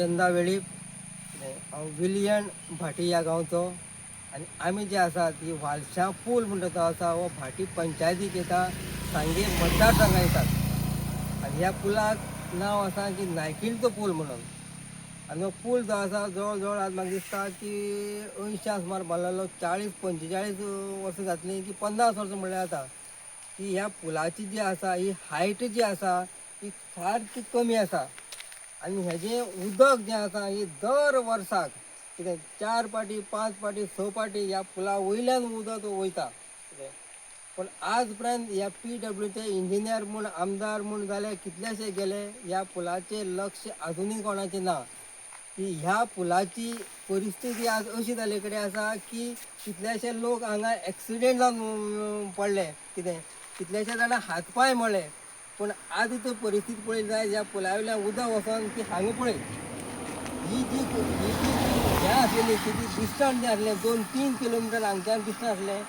चंदा वेळीप हांव विलियन भाटी ह्या गांवचो आनी आमी जे आसात ही वालशां पूल म्हणटा तो आसा हो भाटी पंचायतीक येता सांगे मतदारसंघात येतात आनी ह्या पुलाक नांव आसा की नायकिलचो पूल म्हणून आनी हो पूल जो आसा जवळ जवळ आज म्हाका दिसता की 80 सुमार बांदलेलो 40-45 वर्सां जातलीं की 50 वर्सां म्हणल्यार जाता की ह्या पुलाची जी आसा ही हायट जी आसा ही सारकी कमी आसा आनी हेजें उदक जें आसा ही दर वर्साक कितें 4 पाटी 5 पाटी 6 पाटी ह्या पुला वयल्यान उदक वयता कितें पण आज पर्यंत ह्या PWचे इंजिनियर म्हूण आमदार म्हूण जाले कितलेशे गेले ह्या पुलाचेर लक्ष आजुनूय कोणाचें ना की ह्या पुलाची परिस्थिती आज अशी जाले कडेन आसा की कितलेशे लोक हांगा एक्सिडेंट जावन पडले कितें कितलेशे जाणां हातपाय मोडले पण आज तर परिस्थिती पळयली जायत ह्या पुला वयल्यान उदक वचोन की हांगा पळय ही जी हें आसलेली ती डिस्टन्स जें आसलें 2-3 किलोमिटर हांगच्यान डिस्टन्स आसलें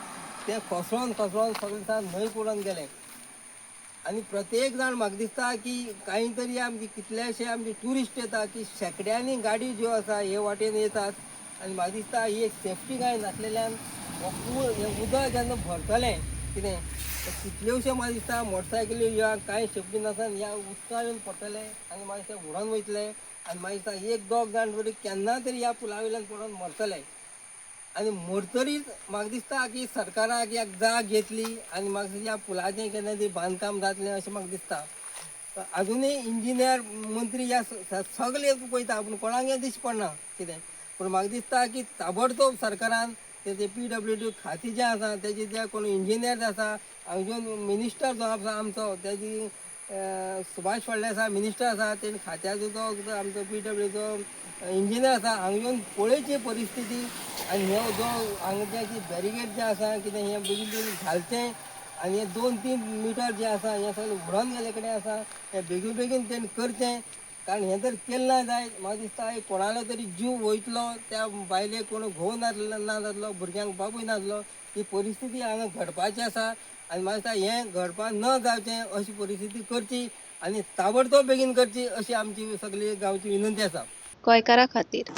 तें खोसळोन सगळें न्हंय पडून गेलें आनी प्रत्येक जाण म्हाका दिसता की कांय तरी आमचे कितलेशे आमचे ट्युरिस्ट येता की शेकड्यांनी गाडी ज्यो आसा हे वाटेन येतात आनी म्हाका दिसता ही एक सेफ्टी कांय नासलेल्यान हो पूल हें उदक जेन्ना भरतलें कितें कितल्योशो म्हाका दिसता मोटरसायकली या कांय सेफ्टी नासन ह्या उदकान येवन पडटले आनी म्हाका दिसता उडोवन वयतले आनी म्हाका दिसता एक दोग जाण तरी केन्ना तरी ह्या पुला वयल्यान पडोन मरतले आनी मरतरीच म्हाका दिसता की सरकाराक एक जाग घेतली आनी म्हाका दिसता ह्या पुलाचें केन्ना तरी बांदकाम जातलें अशें म्हाका दिसता आजुनूय इंजिनियर मंत्री ह्या सगळे पळयता पूण कोणाक हें दिश्टी पडना कितें पूण म्हाका दिसता की ताबडतोब सरकारान तेजे PWD खातें जें आसा तेजे जे कोण इंजिनियर आसा हांगा मिनिस्टर जो आसा आमचो तेजी सुभाष फळदेसाय मिनिस्टर आसा तेणी खात्याचो जो आमचो PWचो इंजिनियर आसा हांगा येवन पळयची परिस्थिती आनी हे जो हांगाचे जी बॅरिगेड जें आसा कितें हें बेगीन बेगीन घालचें आनी हे 2-3 मिटर जें आसा हें सगळें उडोवन गेले कडेन आसा हें बेगीन बेगीन तेणी करचें कारण हें जर केलें ना जायत म्हाका दिसता कोणालो तरी जीव वयतलो त्या बायलेक कोण घोव ना जातलो भुरग्यांक बाबूय नासलो ही परिस्थिती हांगा घडपाची आसा आनी म्हाका दिसता हें घडपाक न जावचें अशी परिस्थिती करची आनी ताबडतोब बेगीन करची अशी आमची सगळी गांवची विनंती आसा गोंयकारा खातीर